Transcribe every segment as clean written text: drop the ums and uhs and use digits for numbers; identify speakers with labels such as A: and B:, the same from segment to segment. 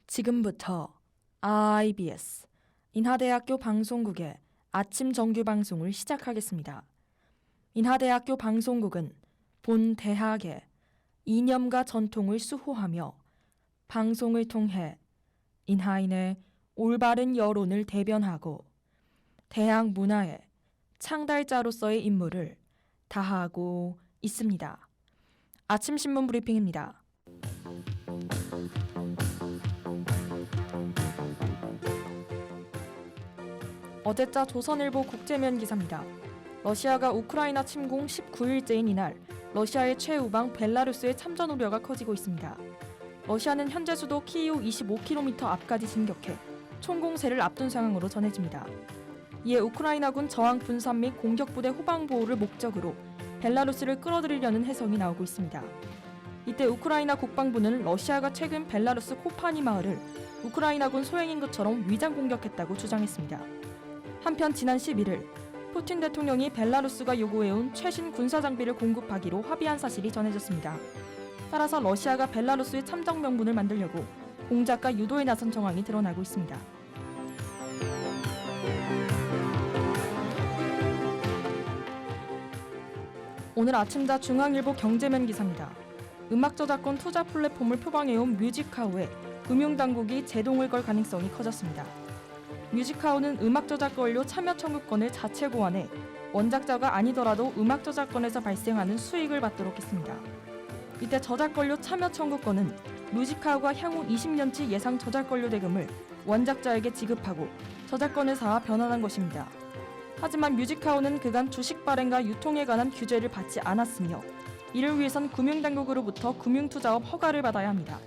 A: 지금부터 IBS 인하대학교 방송국의 아침 정규 방송을 시작하겠습니다. 인하대학교 방송국은 본 대학의 이념과 전통을 수호하며 방송을 통해 인하인의 올바른 여론을 대변하고 대학 문화의 창달자로서의 임무를 다하고 있습니다. 아침 신문 브리핑입니다. 어제자 조선일보 국제면 기사입니다. 러시아가 우크라이나 침공 19일째인 이날 러시아의 최우방 벨라루스의 참전 우려가 커지고 있습니다. 러시아는 현재 수도 키이우 25km 앞까지 진격해 총공세를 앞둔 상황으로 전해집니다. 이에 우크라이나군 저항 분산 및 공격부대 후방 보호를 목적으로 벨라루스를 끌어들이려는 해석이 나오고 있습니다. 이때 우크라이나 국방부는 러시아가 최근 벨라루스 코파니 마을을 우크라이나군 소행인 것처럼 위장 공격했다고 주장했습니다. 한편 지난 11일 푸틴 대통령이 벨라루스가 요구해온 최신 군사 장비를 공급하기로 합의한 사실이 전해졌습니다. 따라서 러시아가 벨라루스의 참전 명분을 만들려고 공작과 유도에 나선 정황이 드러나고 있습니다. 오늘 아침자 중앙일보 경제면 기사입니다. 음악 저작권 투자 플랫폼을 표방해온 뮤직하우에 금융당국이 제동을 걸 가능성이 커졌습니다. 뮤직하우는 음악 저작권료 참여 청구권을 자체 고안해 원작자가 아니더라도 음악 저작권에서 발생하는 수익을 받도록 했습니다. 이때 저작권료 참여 청구권은 뮤직하우가 향후 20년치 예상 저작권료 대금을 원작자에게 지급하고 저작권 회사와 변환한 것입니다. 하지만 뮤직하우는 그간 주식 발행과 유통에 관한 규제를 받지 않았으며 이를 위해선 금융당국으로부터 금융투자업 허가를 받아야 합니다.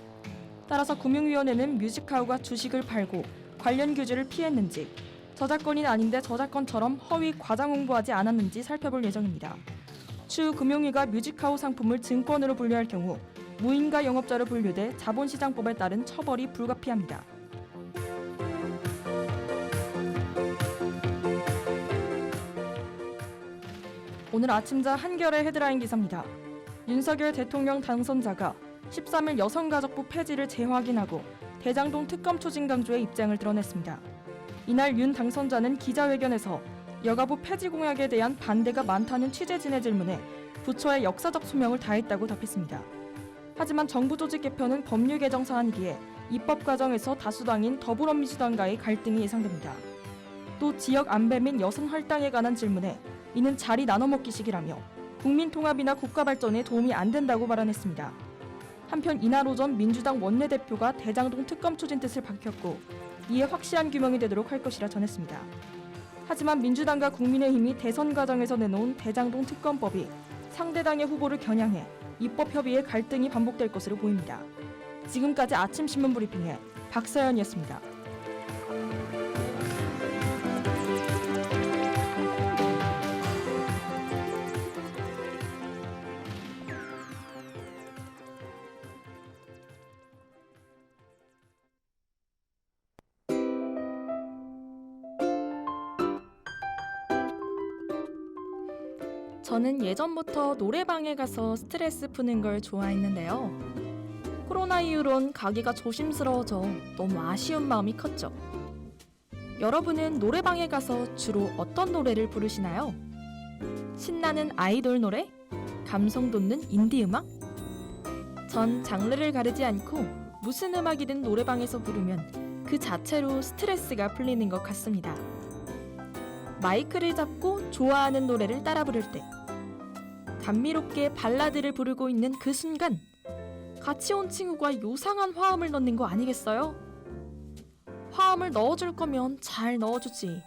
A: 따라서 금융위원회는 뮤직하우가 주식을 팔고 관련 규제를 피했는지 저작권이 아닌데 저작권처럼 허위 과장 홍보하지 않았는지 살펴볼 예정입니다. 추후 금융위가 뮤직하우 상품을 증권으로 분류할 경우 무인가 영업자로 분류돼 자본시장법에 따른 처벌이 불가피합니다. 오늘 아침자 한겨레 헤드라인 기사입니다. 윤석열 대통령 당선자가 13일 여성가족부 폐지를 재확인하고 대장동 특검 추진 강조의 입장을 드러냈습니다. 이날 윤 당선자는 기자회견에서 여가부 폐지 공약에 대한 반대가 많다는 취재진의 질문에 부처의 역사적 소명을 다했다고 답했습니다. 하지만 정부 조직 개편은 법률 개정 사안이기에 입법 과정에서 다수당인 더불어민주당과의 갈등이 예상됩니다. 또 지역 안배 및 여성 할당에 관한 질문에 이는 자리 나눠먹기식이라며 국민 통합이나 국가 발전에 도움이 안 된다고 발언했습니다. 한편 이날 오전 민주당 원내대표가 대장동 특검 추진 뜻을 밝혔고 이에 확실한 규명이 되도록 할 것이라 전했습니다. 하지만 민주당과 국민의힘이 대선 과정에서 내놓은 대장동 특검법이 상대당의 후보를 겨냥해 입법 협의에 갈등이 반복될 것으로 보입니다. 지금까지 아침 신문 브리핑의 박서연이었습니다. 저는 예전부터 노래방에 가서 스트레스 푸는 걸 좋아했는데요. 코로나 이후론 가기가 조심스러워져 너무 아쉬운 마음이 컸죠. 여러분은 노래방에 가서 주로 어떤 노래를 부르시나요? 신나는 아이돌 노래? 감성 돋는 인디 음악? 전 장르를 가르지 않고 무슨 음악이든 노래방에서 부르면 그 자체로 스트레스가 풀리는 것 같습니다. 마이크를 잡고 좋아하는 노래를 따라 부를 때, 감미롭게 발라드를 부르고 있는 그 순간 같이 온 친구가 요상한 화음을 넣는 거 아니겠어요? 화음을 넣어줄 거면 잘 넣어주지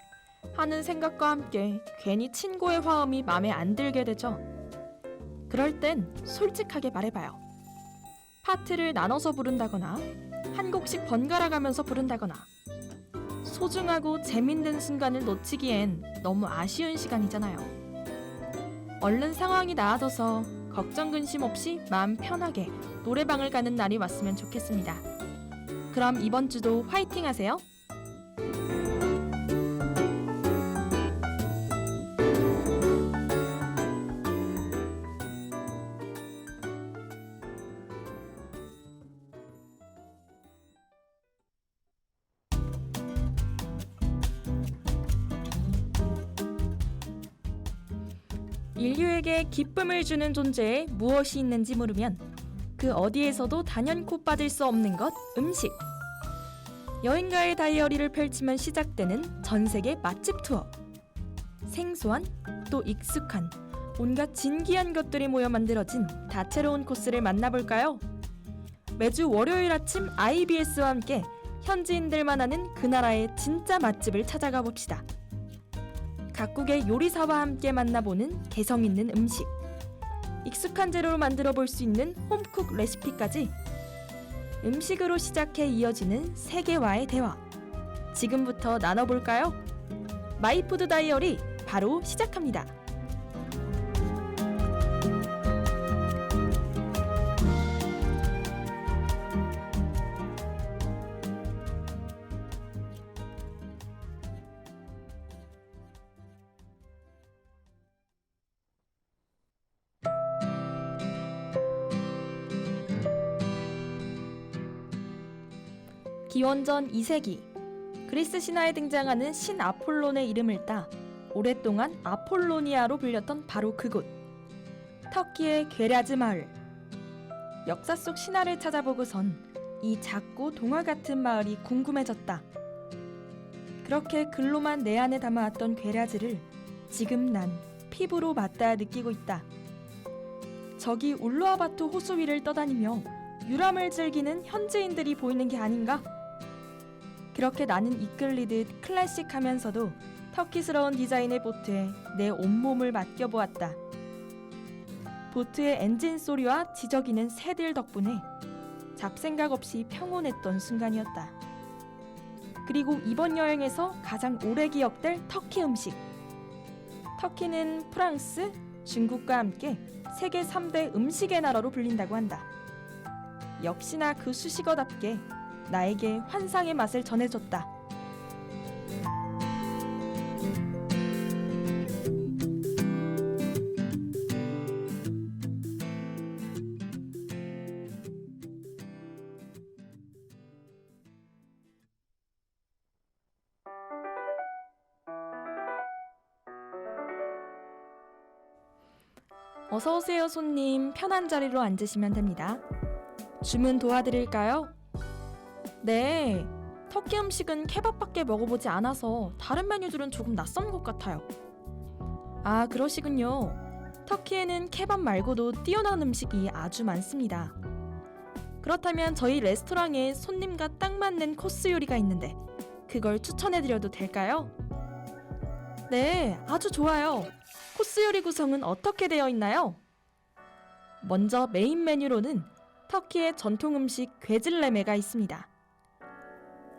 A: 하는 생각과 함께 괜히 친구의 화음이 마음에 안 들게 되죠. 그럴 땐 솔직하게 말해봐요. 파트를 나눠서 부른다거나 한 곡씩 번갈아 가면서 부른다거나 소중하고 재밌는 순간을 놓치기엔 너무 아쉬운 시간이잖아요. 얼른 상황이 나아져서 걱정 근심 없이 마음 편하게 노래방을 가는 날이 왔으면 좋겠습니다. 그럼 이번 주도 화이팅 하세요. 인류에게 기쁨을 주는 존재에 무엇이 있는지 물으면 그 어디에서도 단연코 빠질 수 없는 것, 음식. 여행가의 다이어리를 펼치면 시작되는 전세계 맛집 투어. 생소한 또 익숙한 온갖 진기한 것들이 모여 만들어진 다채로운 코스를 만나볼까요? 매주 월요일 아침 IBS와 함께 현지인들만 아는 그 나라의 진짜 맛집을 찾아가 봅시다. 각국의 요리사와 함께 만나보는 개성 있는 음식. 익숙한 재료로 만들어 볼 수 있는 홈쿡 레시피까지. 음식으로 시작해 이어지는 세계와의 대화. 지금부터 나눠볼까요? 마이푸드 다이어리 바로 시작합니다. 기원전 2세기 그리스 신화에 등장하는 신 아폴론의 이름을 따 오랫동안 아폴로니아로 불렸던 바로 그곳, 터키의 게라즈 마을. 역사 속 신화를 찾아보고선 이 작고 동화 같은 마을이 궁금해졌다. 그렇게 글로만 내 안에 담아왔던 게라즈를 지금 난 피부로 맞닿아 느끼고 있다. 저기 울루아바토 호수 위를 떠다니며 유람을 즐기는 현지인들이 보이는 게 아닌가? 그렇게 나는 이끌리듯 클래식하면서도 터키스러운 디자인의 보트에 내 온몸을 맡겨보았다. 보트의 엔진 소리와 지저귀는 새들 덕분에 잡생각 없이 평온했던 순간이었다. 그리고 이번 여행에서 가장 오래 기억될 터키 음식. 터키는 프랑스, 중국과 함께 세계 3대 음식의 나라로 불린다고 한다. 역시나 그 수식어답게 나에게 환상의 맛을 전해줬다. 어서오세요 손님, 편한 자리로 앉으시면 됩니다. 주문 도와드릴까요? 네, 터키 음식은 케밥밖에 먹어보지 않아서 다른 메뉴들은 조금 낯선 것 같아요. 아, 그러시군요. 터키에는 케밥 말고도 뛰어난 음식이 아주 많습니다. 그렇다면 저희 레스토랑에 손님과 딱 맞는 코스 요리가 있는데 그걸 추천해드려도 될까요? 네, 아주 좋아요. 코스 요리 구성은 어떻게 되어 있나요? 먼저 메인 메뉴로는 터키의 전통 음식 괴질레메가 있습니다.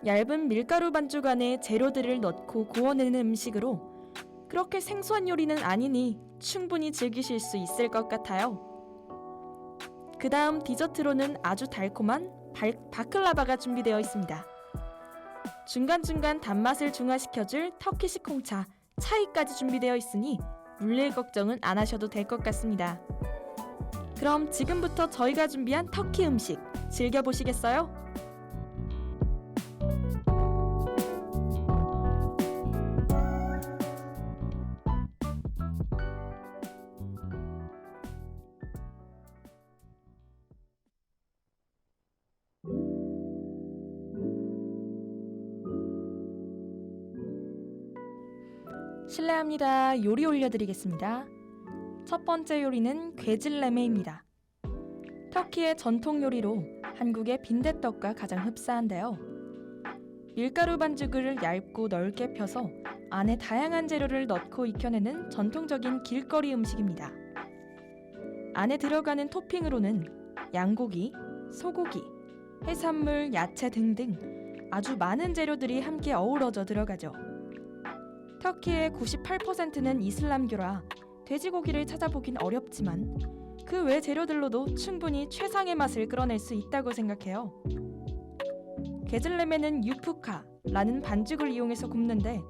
A: 얇은 밀가루 반죽 안에 재료들을 넣고 구워내는 음식으로 그렇게 생소한 요리는 아니니 충분히 즐기실 수 있을 것 같아요. 그 다음 디저트로는 아주 달콤한 바클라바가 준비되어 있습니다. 중간중간 단맛을 중화시켜줄 터키식 홍차, 차이까지 준비되어 있으니 물릴 걱정은 안 하셔도 될 것 같습니다. 그럼 지금부터 저희가 준비한 터키 음식 즐겨보시겠어요? 실례합니다. 요리 올려드리겠습니다. 첫 번째 요리는 괴질레메입니다. 터키의 전통 요리로 한국의 빈대떡과 가장 흡사한데요. 밀가루 반죽을 얇고 넓게 펴서 안에 다양한 재료를 넣고 익혀내는 전통적인 길거리 음식입니다. 안에 들어가는 토핑으로는 양고기, 소고기, 해산물, 야채 등등 아주 많은 재료들이 함께 어우러져 들어가죠. 터키의 98%는 이슬람교라 돼지고기를 찾아보긴 어렵지만 그 외 재료들로도 충분히 최상의 맛을 끌어낼 수 있다고 생각해요. 게질레메는 유푸카라는 반죽을 이용해서 굽는데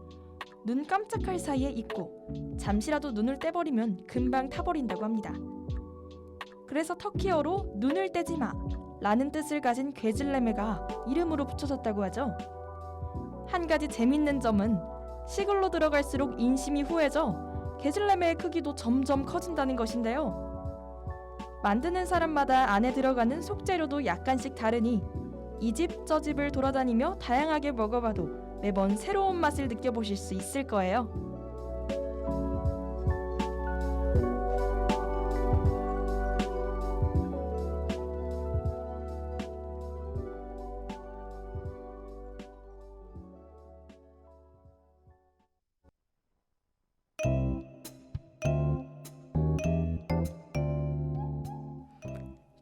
A: 눈 깜짝할 사이에 익고 잠시라도 눈을 떼버리면 금방 타버린다고 합니다. 그래서 터키어로 눈을 떼지 마 라는 뜻을 가진 게질레메가 이름으로 붙여졌다고 하죠. 한 가지 재밌는 점은 시골로 들어갈수록 인심이 후해져 게질레메의 크기도 점점 커진다는 것인데요. 만드는 사람마다 안에 들어가는 속재료도 약간씩 다르니 이 집 저 집을 돌아다니며 다양하게 먹어봐도 매번 새로운 맛을 느껴보실 수 있을 거예요.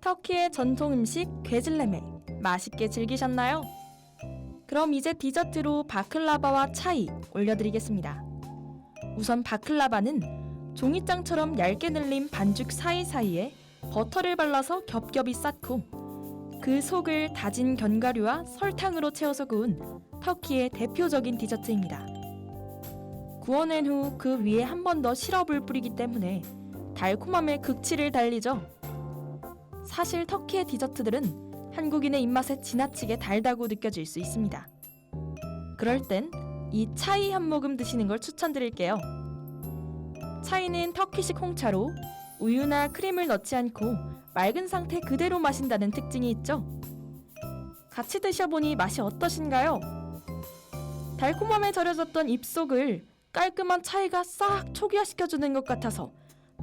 A: 터키의 전통 음식 괴즐레메 맛있게 즐기셨나요? 그럼 이제 디저트로 바클라바와 차이 올려드리겠습니다. 우선 바클라바는 종이장처럼 얇게 늘린 반죽 사이사이에 버터를 발라서 겹겹이 쌓고 그 속을 다진 견과류와 설탕으로 채워서 구운 터키의 대표적인 디저트입니다. 구워낸 후 그 위에 한 번 더 시럽을 뿌리기 때문에 달콤함의 극치를 달리죠. 사실 터키의 디저트들은 한국인의 입맛에 지나치게 달다고 느껴질 수 있습니다. 그럴 땐 이 차이 한 모금 드시는 걸 추천드릴게요. 차이는 터키식 홍차로 우유나 크림을 넣지 않고 맑은 상태 그대로 마신다는 특징이 있죠. 같이 드셔보니 맛이 어떠신가요? 달콤함에 절여졌던 입속을 깔끔한 차이가 싹 초기화시켜주는 것 같아서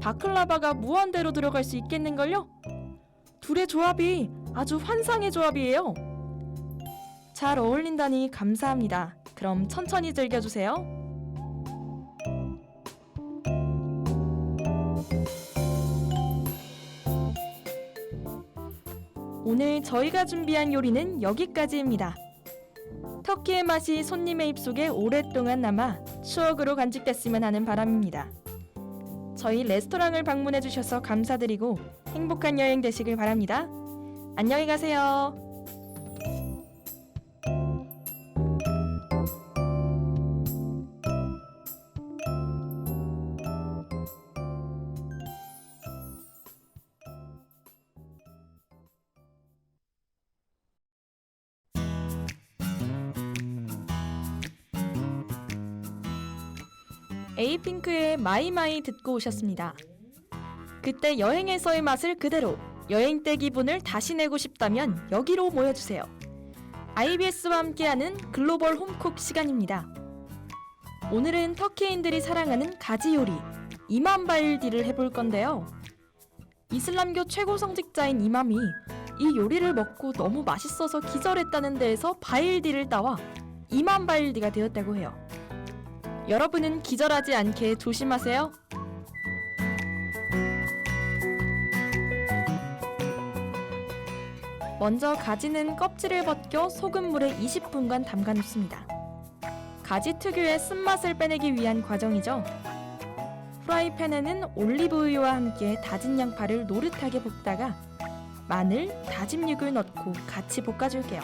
A: 바클라바가 무한대로 들어갈 수 있겠는걸요? 둘의 조합이 아주 환상의 조합이에요. 잘 어울린다니 감사합니다. 그럼 천천히 즐겨주세요. 오늘 저희가 준비한 요리는 여기까지입니다. 터키의 맛이 손님의 입속에 오랫동안 남아 추억으로 간직됐으면 하는 바람입니다. 저희 레스토랑을 방문해 주셔서 감사드리고 행복한 여행 되시길 바랍니다. 안녕히 가세요. 에이핑크의 마이마이 듣고 오셨습니다. 그때 여행에서의 맛을 그대로 여행 때 기분을 다시 내고 싶다면 여기로 모여주세요. IBS와 함께하는 글로벌 홈쿡 시간입니다. 오늘은 터키인들이 사랑하는 가지 요리 이맘 바일디를 해볼 건데요. 이슬람교 최고 성직자인 이맘이 이 요리를 먹고 너무 맛있어서 기절했다는 데에서 바일디를 따와 이맘 바일디가 되었다고 해요. 여러분은 기절하지 않게 조심하세요. 먼저 가지는 껍질을 벗겨 소금물에 20분간 담가 놓습니다. 가지 특유의 쓴맛을 빼내기 위한 과정이죠. 프라이팬에는 올리브유와 함께 다진 양파를 노릇하게 볶다가 마늘, 다진 육을 넣고 같이 볶아줄게요.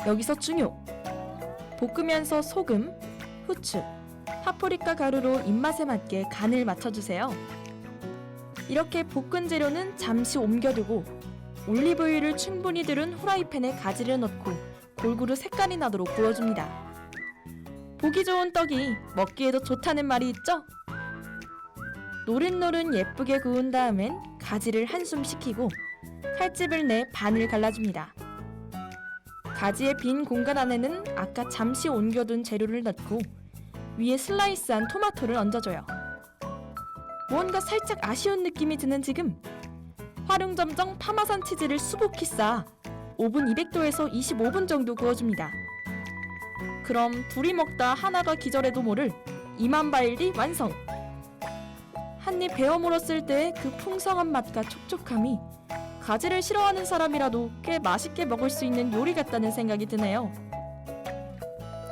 A: 여기서 중요! 볶으면서 소금, 후추, 파프리카 가루로 입맛에 맞게 간을 맞춰주세요. 이렇게 볶은 재료는 잠시 옮겨두고 올리브유를 충분히 두른 후라이팬에 가지를 넣고 골고루 색깔이 나도록 구워줍니다. 보기 좋은 떡이 먹기에도 좋다는 말이 있죠? 노릇노릇 예쁘게 구운 다음엔 가지를 한숨 식히고 칼집을 내 반을 갈라줍니다. 가지의 빈 공간 안에는 아까 잠시 옮겨둔 재료를 넣고 위에 슬라이스한 토마토를 얹어줘요. 뭔가 살짝 아쉬운 느낌이 드는 지금 활용점정 파마산 치즈를 수북히 쌓아 오븐 200도에서 25분 정도 구워줍니다. 그럼 둘이 먹다 하나가 기절해도 모를 이맘바일디 완성! 한입 베어 물었을 때의 그 풍성한 맛과 촉촉함이 가지를 싫어하는 사람이라도 꽤 맛있게 먹을 수 있는 요리 같다는 생각이 드네요.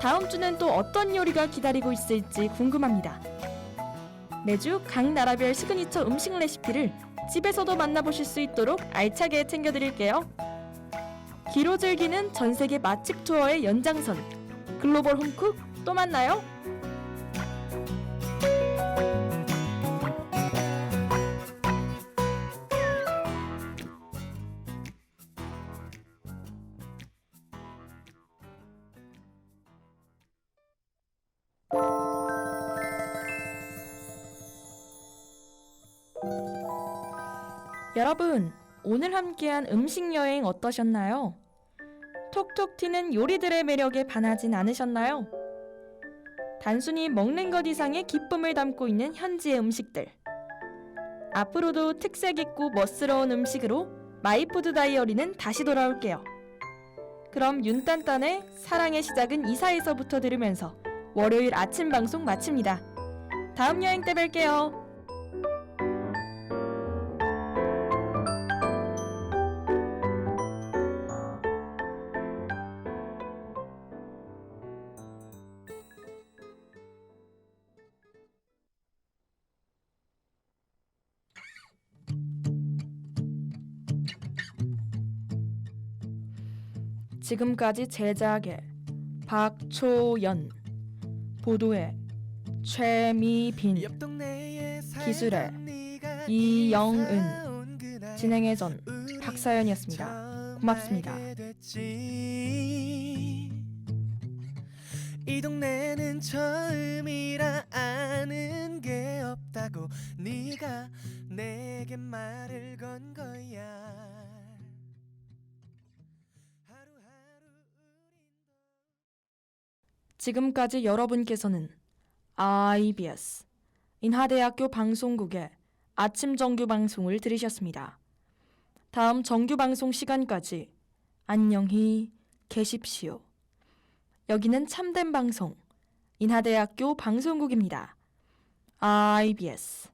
A: 다음 주는 또 어떤 요리가 기다리고 있을지 궁금합니다. 매주 각 나라별 시그니처 음식 레시피를 집에서도 만나보실 수 있도록 알차게 챙겨드릴게요. 기로 즐기는 전세계 맛집 투어의 연장선 글로벌 홈쿡 또 만나요. 여러분, 오늘 함께한 음식 여행 어떠셨나요? 톡톡 튀는 요리들의 매력에 반하진 않으셨나요? 단순히 먹는 것 이상의 기쁨을 담고 있는 현지의 음식들. 앞으로도 특색 있고 멋스러운 음식으로 마이푸드 다이어리는 다시 돌아올게요. 그럼 윤딴딴의 사랑의 시작은 이사에서부터 들으면서 월요일 아침 방송 마칩니다. 다음 여행 때 뵐게요. 지금까지 제작의 박초연, 보도의 최미빈, 기술의 이영은, 진행의 전 박사연이었습니다. 고맙습니다.
B: 이 동네는 처음이라 아는 게 없다고 네가 내게 말을 건 거야.
A: 지금까지 여러분께서는 IBS 인하대학교 방송국의 아침 정규 방송을 들으셨습니다. 다음 정규 방송 시간까지 안녕히 계십시오. 여기는 참된 방송 인하대학교 방송국입니다. IBS